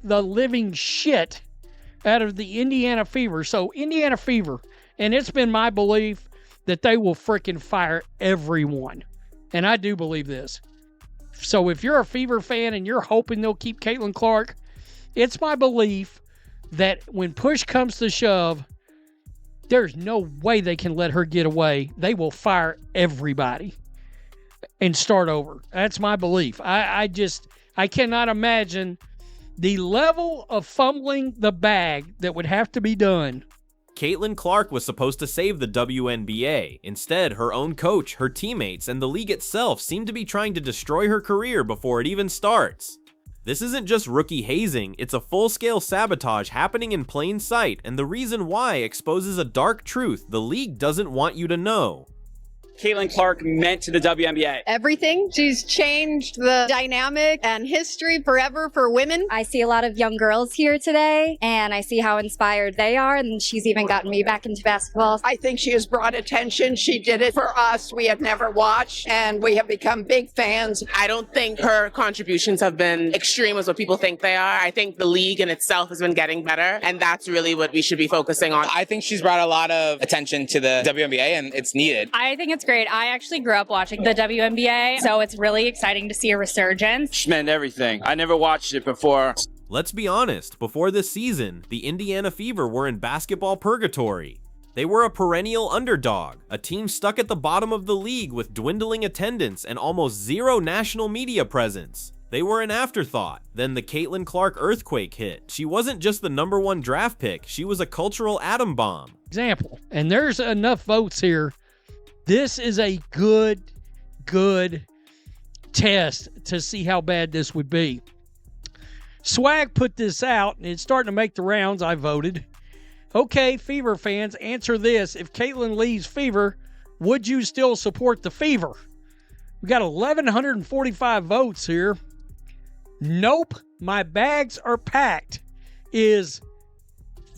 the living shit out of the Indiana Fever. So Indiana Fever, and it's been my belief that they will freaking fire everyone. And I do believe this. So if you're a Fever fan and you're hoping they'll keep Caitlin Clark, it's my belief that when push comes to shove, there's no way they can let her get away. They will fire everybody and start over. That's my belief. I cannot imagine the level of fumbling the bag that would have to be done. Caitlin Clark was supposed to save the WNBA. Instead, her own coach, her teammates, and the league itself seem to be trying to destroy her career before it even starts. This isn't just rookie hazing, it's a full-scale sabotage happening in plain sight, and the reason why exposes a dark truth the league doesn't want you to know. Caitlin Clark meant to the WNBA? Everything. She's changed the dynamic and history forever for women. I see a lot of young girls here today, and I see how inspired they are, and she's even gotten me back into basketball. I think she has brought attention. She did it for us. We had never watched, and we have become big fans. I don't think her contributions have been extreme as what people think they are. I think the league in itself has been getting better, and that's really what we should be focusing on. I think she's brought a lot of attention to the WNBA, and it's needed. I think it's great. I actually grew up watching the WNBA, so it's really exciting to see a resurgence. She meant everything. I never watched it before. Let's be honest, before this season, the Indiana Fever were in basketball purgatory. They were a perennial underdog, a team stuck at the bottom of the league with dwindling attendance and almost zero national media presence. They were an afterthought. Then the Caitlin Clark earthquake hit. She wasn't just the #1 draft pick, she was a cultural atom bomb. Example, and there's enough votes here. This is a good test to see how bad this would be. Swag put this out, and it's starting to make the rounds. I voted. Okay, Fever fans, answer this. If Caitlin leaves Fever, would you still support the Fever? We got 1,145 votes here. Nope, my bags are packed is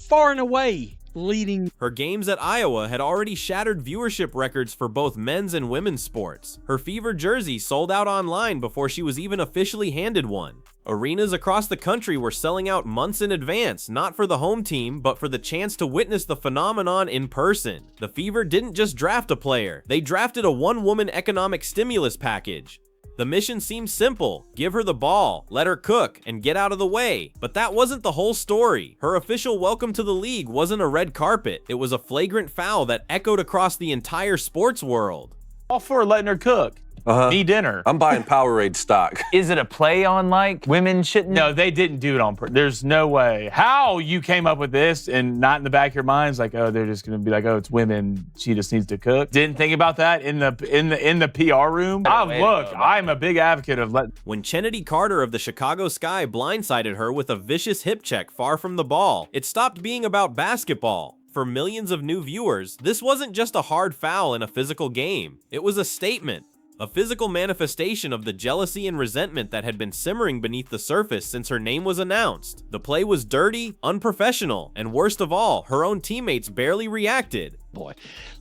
far and away leading. Her games at Iowa had already shattered viewership records for both men's and women's sports. Her Fever jersey sold out online before she was even officially handed one. Arenas across the country were selling out months in advance, not for the home team, but for the chance to witness the phenomenon in person. The Fever didn't just draft a player, they drafted a one-woman economic stimulus package. The mission seemed simple: give her the ball, let her cook, and get out of the way. But that wasn't the whole story. Her official welcome to the league wasn't a red carpet, it was a flagrant foul that echoed across the entire sports world. All for letting her cook. Me dinner. I'm buying Powerade stock. Is it a play on, like, women shouldn't? No, they didn't do it on purpose. There's no way. How you came up with this and not in the back of your minds, like, oh, they're just gonna be like, oh, it's women, she just needs to cook. Didn't think about that in the PR room. Look, I'm a big advocate of letting. When Chennedy Carter of the Chicago Sky blindsided her with a vicious hip check far from the ball, it stopped being about basketball. For millions of new viewers, this wasn't just a hard foul in a physical game. It was a statement. A physical manifestation of the jealousy and resentment that had been simmering beneath the surface since her name was announced. The play was dirty, unprofessional, and worst of all, her own teammates barely reacted. Boy,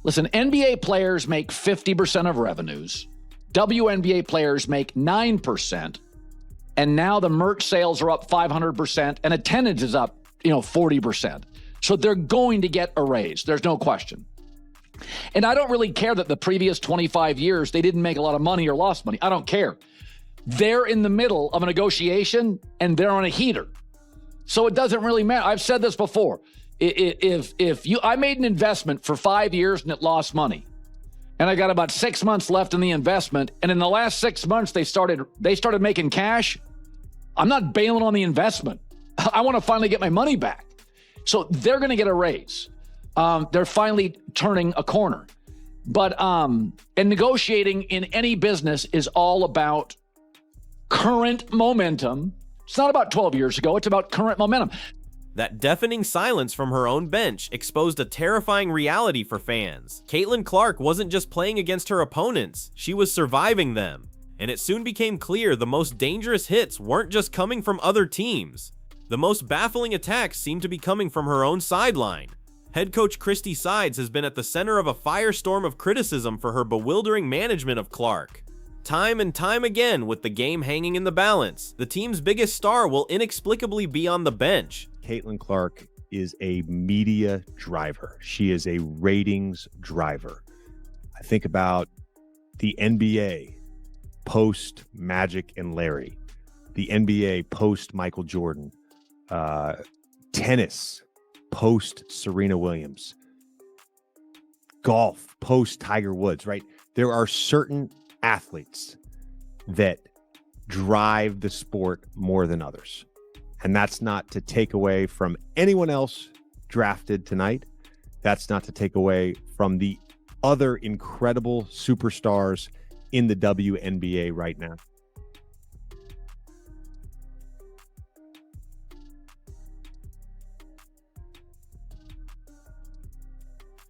listen, NBA players make 50% of revenues. WNBA players make 9%. And now the merch sales are up 500% and attendance is up, 40%. So they're going to get a raise. There's no question. And I don't really care that the previous 25 years, they didn't make a lot of money or lost money. I don't care. They're in the middle of a negotiation and they're on a heater. So it doesn't really matter. I've said this before. I made an investment for 5 years and it lost money. And I got about 6 months left in the investment. And in the last 6 months, they started making cash. I'm not bailing on the investment. I want to finally get my money back. So they're going to get a raise. They're finally turning a corner. But and negotiating in any business is all about current momentum. It's not about 12 years ago. It's about current momentum. That deafening silence from her own bench exposed a terrifying reality for fans. Caitlin Clark wasn't just playing against her opponents, she was surviving them. And it soon became clear the most dangerous hits weren't just coming from other teams. The most baffling attacks seemed to be coming from her own sideline. Head coach Christy Sides has been at the center of a firestorm of criticism for her bewildering management of Clark. Time and time again, with the game hanging in the balance, the team's biggest star will inexplicably be on the bench. Caitlin Clark is a media driver. She is a ratings driver. I think about the NBA post Magic and Larry, the NBA post Michael Jordan, tennis post Serena Williams, golf post Tiger Woods, right? There are certain athletes that drive the sport more than others. And that's not to take away from anyone else drafted tonight. That's not to take away from the other incredible superstars in the WNBA right now.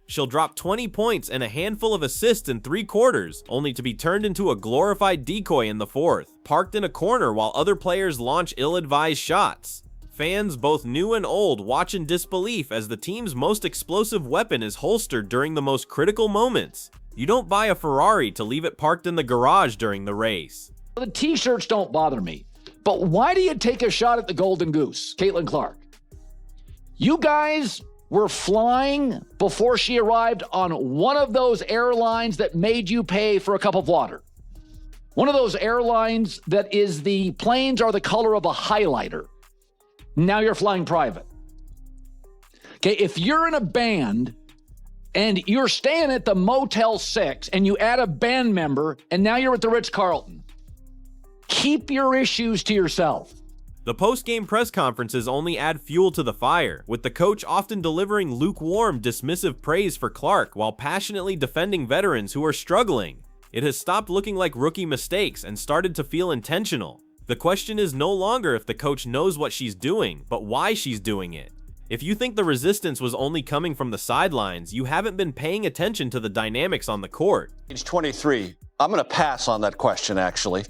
She'll drop 20 points and a handful of assists in 3 quarters, only to be turned into a glorified decoy in the 4th, parked in a corner while other players launch ill-advised shots. Fans, both new and old, watch in disbelief as the team's most explosive weapon is holstered during the most critical moments. You don't buy a Ferrari to leave it parked in the garage during the race. The t-shirts don't bother me, but why do you take a shot at the Golden Goose, Caitlin Clark? You guys were flying before she arrived on one of those airlines that made you pay for a cup of water. One of those airlines that is the planes are the color of a highlighter. Now you're flying private. Okay, if you're in a band and you're staying at the Motel 6 and you add a band member and now you're at the Ritz-Carlton, keep your issues to yourself. The post-game press conferences only add fuel to the fire, with the coach often delivering lukewarm, dismissive praise for Clark while passionately defending veterans who are struggling. It has stopped looking like rookie mistakes and started to feel intentional. The question is no longer if the coach knows what she's doing, but why she's doing it. If you think the resistance was only coming from the sidelines, you haven't been paying attention to the dynamics on the court. Age 23. I'm going to pass on that question, actually.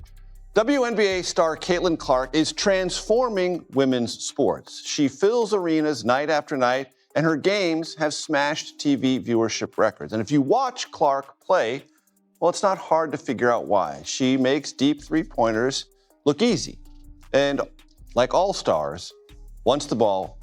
WNBA star Caitlin Clark is transforming women's sports. She fills arenas night after night, and her games have smashed TV viewership records. And if you watch Clark play, well, it's not hard to figure out why. She makes deep three-pointers look easy. And like all stars, wants the ball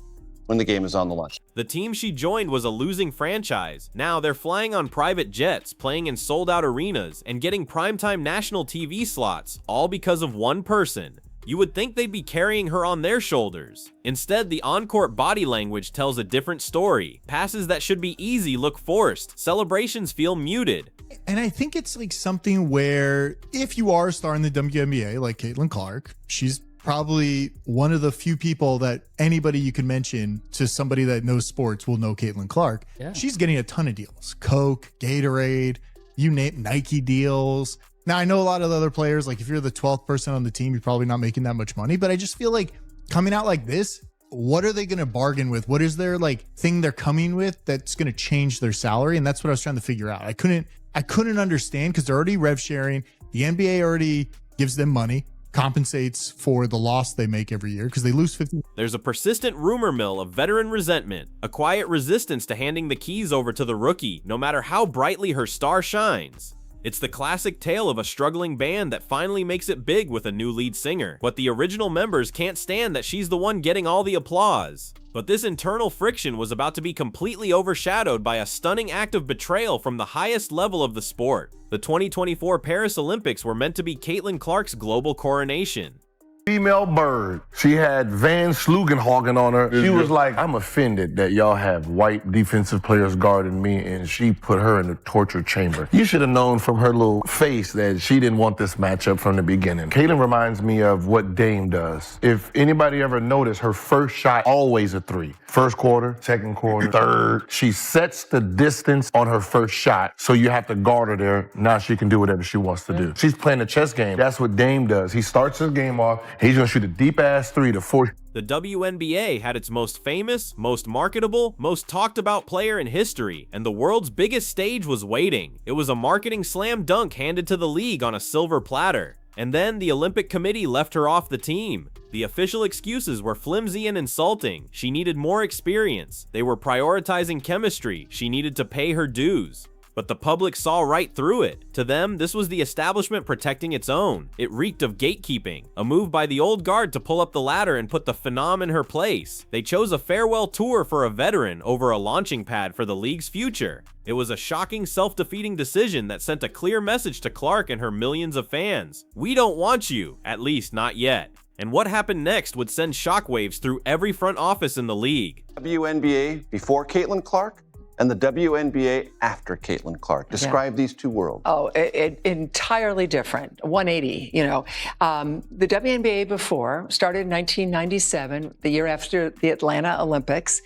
when the game is on the line. The team she joined was a losing franchise. Now they're flying on private jets, playing in sold-out arenas, and getting primetime national TV slots, all because of one person. You would think they'd be carrying her on their shoulders. Instead, the on-court body language tells a different story. Passes that should be easy look forced. Celebrations feel muted. And I think it's like something where if you are a star in the WNBA, like Caitlin Clark, she's probably one of the few people that anybody you can mention to somebody that knows sports will know Caitlin Clark. Yeah. She's getting a ton of deals. Coke, Gatorade, you name Nike deals. Now, I know a lot of the other players, like if you're the 12th person on the team, you're probably not making that much money, but I just feel like coming out like this, what are they going to bargain with? What is their like thing they're coming with that's going to change their salary? And that's what I was trying to figure out. I couldn't understand because they're already rev sharing. The NBA already gives them money, compensates for the loss they make every year because they lose 50. There's a persistent rumor mill of veteran resentment, a quiet resistance to handing the keys over to the rookie, no matter how brightly her star shines. It's the classic tale of a struggling band that finally makes it big with a new lead singer, but the original members can't stand that she's the one getting all the applause. But this internal friction was about to be completely overshadowed by a stunning act of betrayal from the highest level of the sport. The 2024 Paris Olympics were meant to be Caitlin Clark's global coronation. Female bird. She had Van Slugenhagen on her. She was like, I'm offended that y'all have white defensive players guarding me, and she put her in the torture chamber. You should have known from her little face that she didn't want this matchup from the beginning. Caitlin reminds me of what Dame does. If anybody ever noticed, her first shot always a three. First quarter, second quarter, third. She sets the distance on her first shot, so you have to guard her there. Now she can do whatever she wants to do. She's playing a chess game. That's what Dame does. He starts his game off. He's going to shoot a deep-ass three to force. The WNBA had its most famous, most marketable, most talked about player in history, and the world's biggest stage was waiting. It was a marketing slam dunk handed to the league on a silver platter. And then the Olympic Committee left her off the team. The official excuses were flimsy and insulting. She needed more experience. They were prioritizing chemistry. She needed to pay her dues. But the public saw right through it. To them, this was the establishment protecting its own. It reeked of gatekeeping, a move by the old guard to pull up the ladder and put the phenom in her place. They chose a farewell tour for a veteran over a launching pad for the league's future. It was a shocking, self-defeating decision that sent a clear message to Clark and her millions of fans. We don't want you, at least not yet. And what happened next would send shockwaves through every front office in the league. WNBA before Caitlin Clark and the WNBA after Caitlin Clark. Describe these two worlds. Oh, entirely different. 180, you know. The WNBA before started in 1997, the year after the Atlanta Olympics,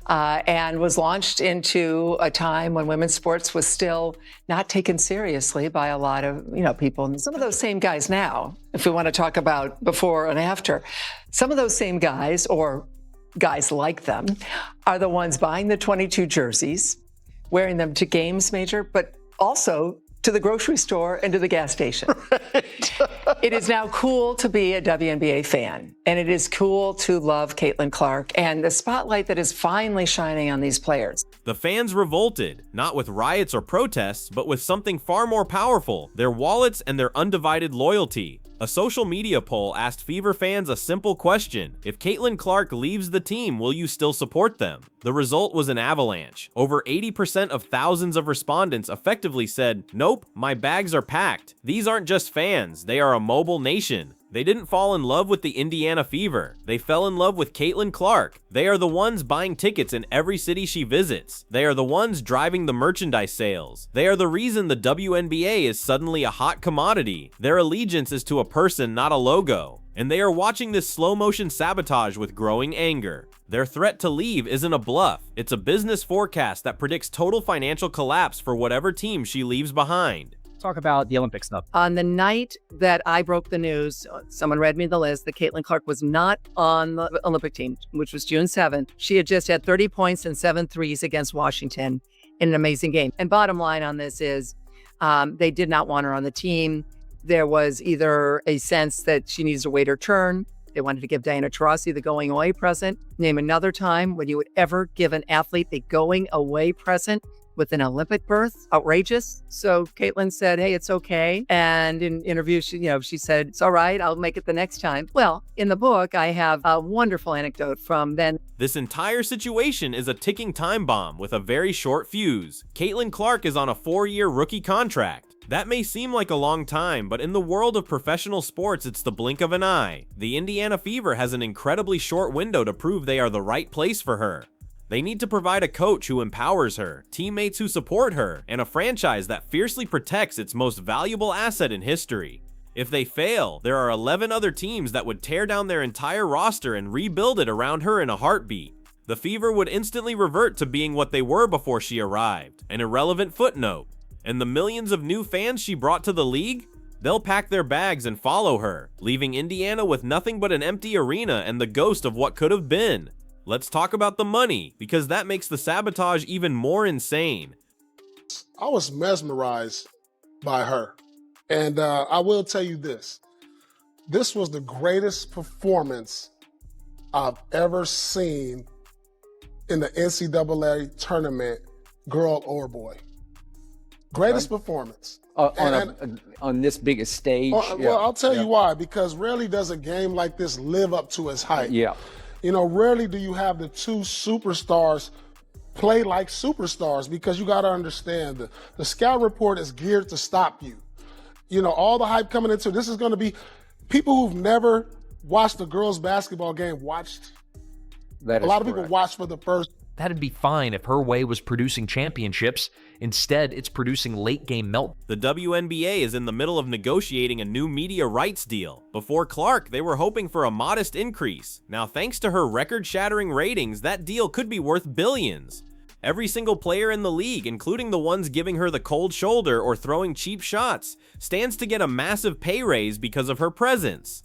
and was launched into a time when women's sports was still not taken seriously by a lot of, people. And some of those same guys now, if we want to talk about before and after, some of those same guys, or guys like them, are the ones buying the 22 jerseys, wearing them to games, Major, but also to the grocery store and to the gas station. It is now cool to be a WNBA fan, and it is cool to love Caitlin Clark and the spotlight that is finally shining on these players. The fans revolted, not with riots or protests, but with something far more powerful, their wallets and their undivided loyalty. A social media poll asked Fever fans a simple question: if Caitlin Clark leaves the team, will you still support them? The result was an avalanche. Over 80% of thousands of respondents effectively said, nope, my bags are packed. These aren't just fans, they are a mobile nation. They didn't fall in love with the Indiana Fever. They fell in love with Caitlin Clark. They are the ones buying tickets in every city she visits. They are the ones driving the merchandise sales. They are the reason the WNBA is suddenly a hot commodity. Their allegiance is to a person, not a logo. And they are watching this slow-motion sabotage with growing anger. Their threat to leave isn't a bluff. It's a business forecast that predicts total financial collapse for whatever team she leaves behind. Talk about the Olympic snub. On the night that I broke the news, someone read me the list that Caitlin Clark was not on the Olympic team, which was June 7th. She had just had 30 points and 7 threes against Washington in an amazing game. And bottom line on this is they did not want her on the team. There was either a sense that she needs to wait her turn. They wanted to give Diana Taurasi the going away present. Name another time when you would ever give an athlete a going away present with an Olympic berth. Outrageous. So Caitlin said, hey, it's okay. And in interviews, she said, it's all right, I'll make it the next time. Well, in the book, I have a wonderful anecdote from then. This entire situation is a ticking time bomb with a very short fuse. Caitlin Clark is on a 4-year rookie contract. That may seem like a long time, but in the world of professional sports, it's the blink of an eye. The Indiana Fever has an incredibly short window to prove they are the right place for her. They need to provide a coach who empowers her, teammates who support her, and a franchise that fiercely protects its most valuable asset in history. If they fail, there are 11 other teams that would tear down their entire roster and rebuild it around her in a heartbeat. The Fever would instantly revert to being what they were before she arrived, an irrelevant footnote. And the millions of new fans she brought to the league? They'll pack their bags and follow her, leaving Indiana with nothing but an empty arena and the ghost of what could have been. Let's talk about the money, because that makes the sabotage even more insane. I was mesmerized by her. And I will tell you this. This was the greatest performance I've ever seen in the NCAA tournament, girl or boy. Greatest performance. On this biggest stage? Well, I'll tell you why. Because rarely does a game like this live up to its hype. Yeah. Rarely do you have the two superstars play like superstars, because you got to understand the scout report is geared to stop you. All the hype coming into this is going to be people who've never watched a girls' basketball game watched. A lot of people watched for the first. That'd be fine if her way was producing championships. Instead, it's producing late-game melt. The WNBA is in the middle of negotiating a new media rights deal. Before Clark, they were hoping for a modest increase. Now, thanks to her record-shattering ratings, that deal could be worth billions. Every single player in the league, including the ones giving her the cold shoulder or throwing cheap shots, stands to get a massive pay raise because of her presence.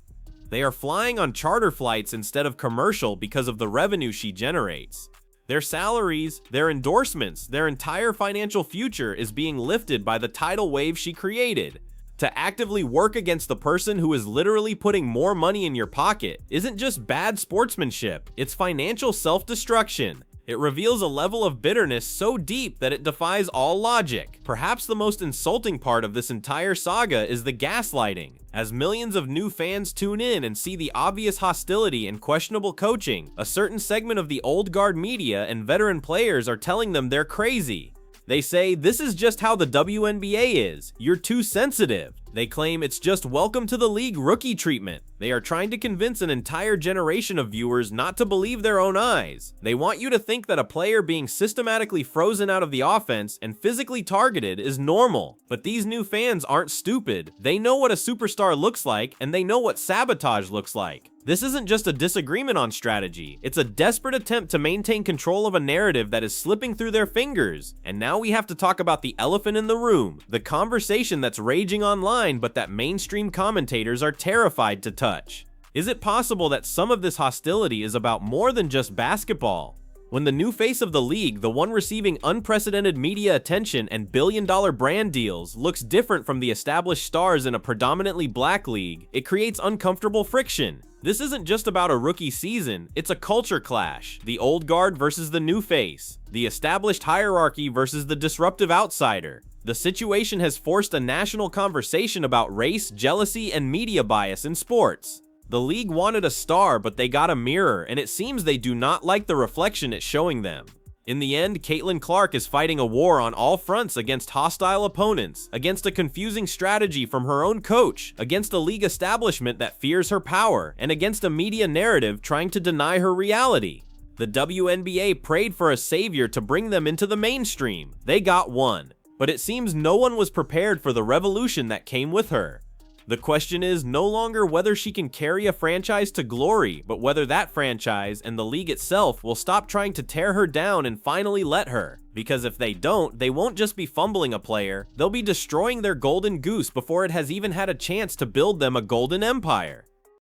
They are flying on charter flights instead of commercial because of the revenue she generates. Their salaries, their endorsements, their entire financial future is being lifted by the tidal wave she created. To actively work against the person who is literally putting more money in your pocket isn't just bad sportsmanship, it's financial self-destruction. It reveals a level of bitterness so deep that it defies all logic. Perhaps the most insulting part of this entire saga is the gaslighting. As millions of new fans tune in and see the obvious hostility and questionable coaching, a certain segment of the old guard media and veteran players are telling them they're crazy. They say, this is just how the WNBA is. You're too sensitive. They claim it's just welcome to the league rookie treatment. They are trying to convince an entire generation of viewers not to believe their own eyes. They want you to think that a player being systematically frozen out of the offense and physically targeted is normal. But these new fans aren't stupid. They know what a superstar looks like, and they know what sabotage looks like. This isn't just a disagreement on strategy, it's a desperate attempt to maintain control of a narrative that is slipping through their fingers. And now we have to talk about the elephant in the room, the conversation that's raging online but that mainstream commentators are terrified to touch. Is it possible that some of this hostility is about more than just basketball? When the new face of the league, the one receiving unprecedented media attention and billion-dollar brand deals, looks different from the established stars in a predominantly black league, it creates uncomfortable friction. This isn't just about a rookie season, it's a culture clash. The old guard versus the new face. The established hierarchy versus the disruptive outsider. The situation has forced a national conversation about race, jealousy, and media bias in sports. The league wanted a star, but they got a mirror, and it seems they do not like the reflection it's showing them. In the end, Caitlin Clark is fighting a war on all fronts against hostile opponents, against a confusing strategy from her own coach, against a league establishment that fears her power, and against a media narrative trying to deny her reality. The WNBA prayed for a savior to bring them into the mainstream. They got one. But it seems no one was prepared for the revolution that came with her. The question is no longer whether she can carry a franchise to glory, but whether that franchise and the league itself will stop trying to tear her down and finally let her. Because if they don't, they won't just be fumbling a player, they'll be destroying their golden goose before it has even had a chance to build them a golden empire.